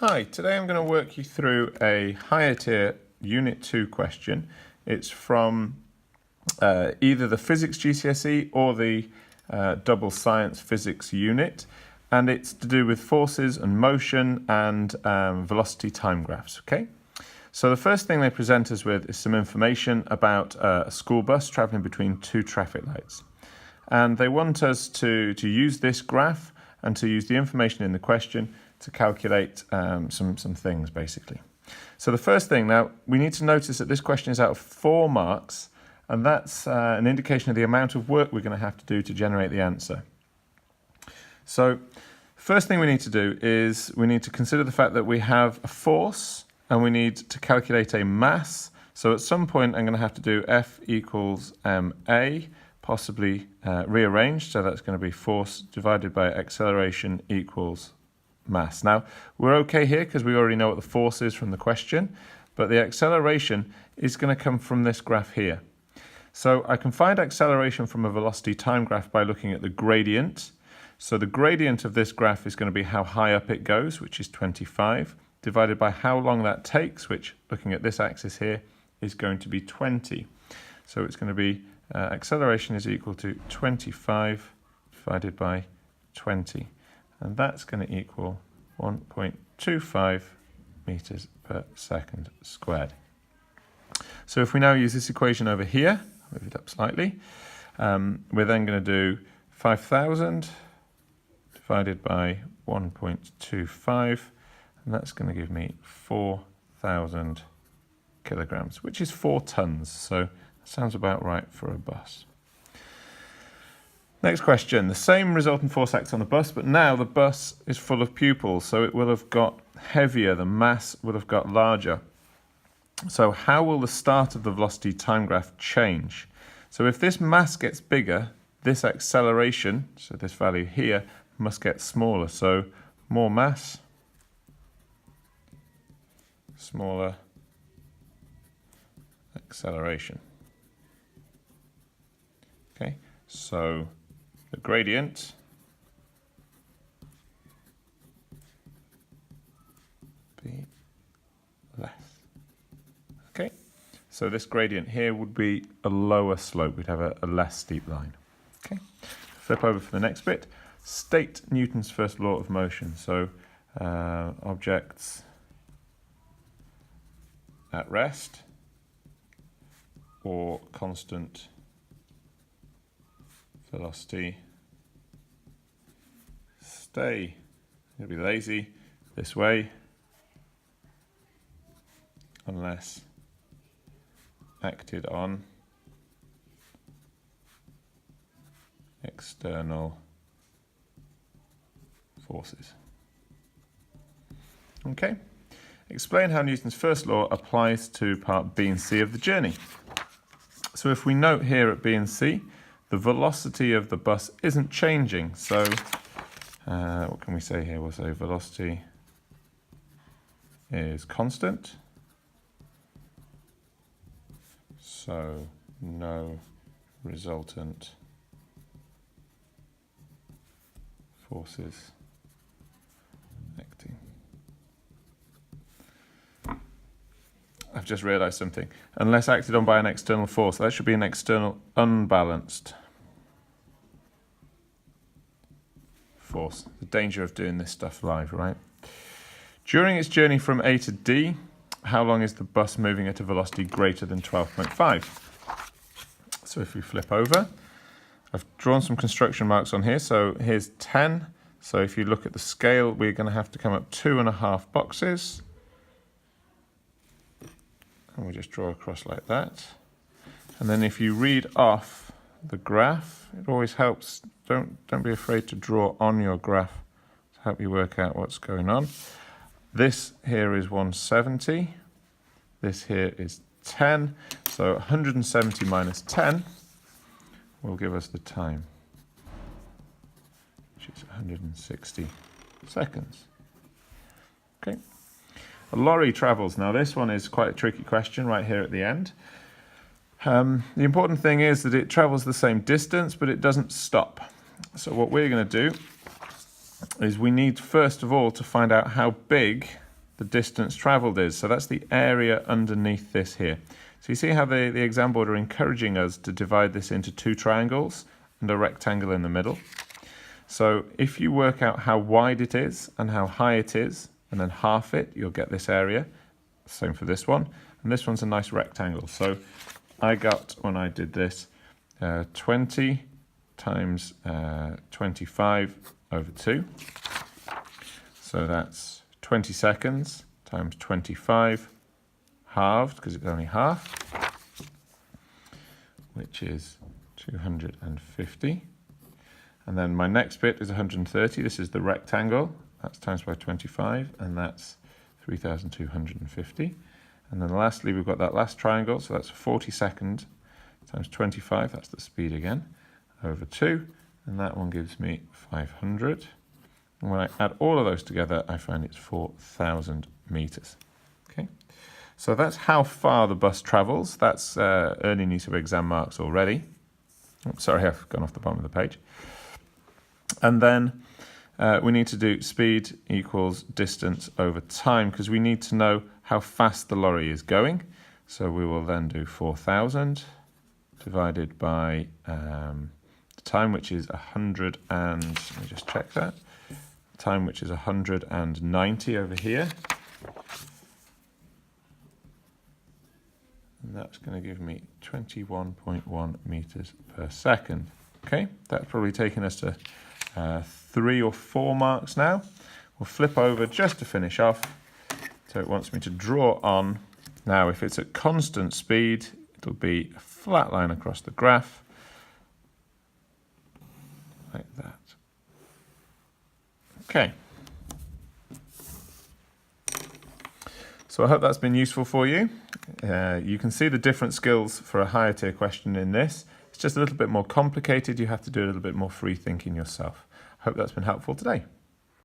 Hi, today I'm going to work you through a higher tier Unit 2 question. It's from either the Physics GCSE or the Double Science Physics unit, and it's to do with forces and motion and velocity time graphs, okay? So the first thing they present us with is some information about a school bus travelling between two traffic lights. And they want us to use this graph and to use the information in the question to calculate some things, basically. So the first thing, now, we need to notice that this question is out of 4 marks, and that's an indication of the amount of work we're going to have to do to generate the answer. So first thing we need to do is we need to consider the fact that we have a force, and we need to calculate a mass. So at some point, I'm going to have to do F equals ma, possibly rearranged. So that's going to be force divided by acceleration equals mass. Now, we're okay here because we already know what the force is from the question, but the acceleration is going to come from this graph here. So I can find acceleration from a velocity time graph by looking at the gradient. So the gradient of this graph is going to be how high up it goes, which is 25, divided by how long that takes, which, looking at this axis here, is going to be 20. So it's going to be acceleration is equal to 25 divided by 20. And that's going to equal 1.25 meters per second squared. So if we now use this equation over here, move it up slightly, we're then going to do 5,000 divided by 1.25, and that's going to give me 4,000 kilograms, which is 4 tons. So that sounds about right for a bus. Next question, the same resultant force acts on the bus, but now the bus is full of pupils, so it will have got heavier, the mass would have got larger. So how will the start of the velocity time graph change? So if this mass gets bigger, this acceleration, so this value here, must get smaller. So more mass, smaller acceleration. Okay, so the gradient be less. Okay, so this gradient here would be a lower slope. We'd have a less steep line. Okay, flip over for the next bit. State Newton's first law of motion. So objects at rest or constant velocity stay, I'm going to be lazy, this way unless acted on external forces. Okay, explain how Newton's first law applies to part B and C of the journey. So if we note here at B and C, the velocity of the bus isn't changing. So what can we say here? We'll say velocity is constant. So no resultant forces acting. I've just realised something. Unless acted on by an external force, that should be an external unbalanced force. The danger of doing this stuff live, right? During its journey from A to D, how long is the bus moving at a velocity greater than 12.5? So if we flip over, I've drawn some construction marks on here. So here's 10. So if you look at the scale, we're going to have to come up 2.5 boxes. And we just draw across like that. And then if you read off the graph, it always helps. Don't be afraid to draw on your graph to help you work out what's going on. This here is 170. This here is 10. So 170 minus 10 will give us the time, which is 160 seconds. Okay. A lorry travels. Now this one is quite a tricky question right here at the end. The important thing is that it travels the same distance, but it doesn't stop. So what we're going to do is we need first of all to find out how big the distance travelled is. So that's the area underneath this here. So you see how the exam board are encouraging us to divide this into two triangles and a rectangle in the middle. So if you work out how wide it is and how high it is, and then half it, you'll get this area. Same for this one. And this one's a nice rectangle. So I got, when I did this, 20 times 25 over 2. So that's 20 seconds times 25 halved, because it's only half, which is 250. And then my next bit is 130. This is the rectangle. That's times by 25, and that's 3,250. And then lastly, we've got that last triangle, so that's 40 seconds times 25, that's the speed again, over 2, and that one gives me 500. And when I add all of those together, I find it's 4,000 meters. Okay, so that's how far the bus travels. That's earning you some exam marks already. Oh, sorry, I've gone off the bottom of the page. And then we need to do speed equals distance over time, because we need to know how fast the lorry is going. So we will then do 4,000 divided by the time, which is 100 and, let me just check that, time which is 190 over here. And that's going to give me 21.1 meters per second. Okay, that's probably taken us to 3 or 4 marks now. We'll flip over just to finish off. So it wants me to draw on. Now, if it's at constant speed, it'll be a flat line across the graph, like that. Okay. So I hope that's been useful for you. You can see the different skills for a higher tier question in this. It's just a little bit more complicated. You have to do a little bit more free thinking yourself. I hope that's been helpful today.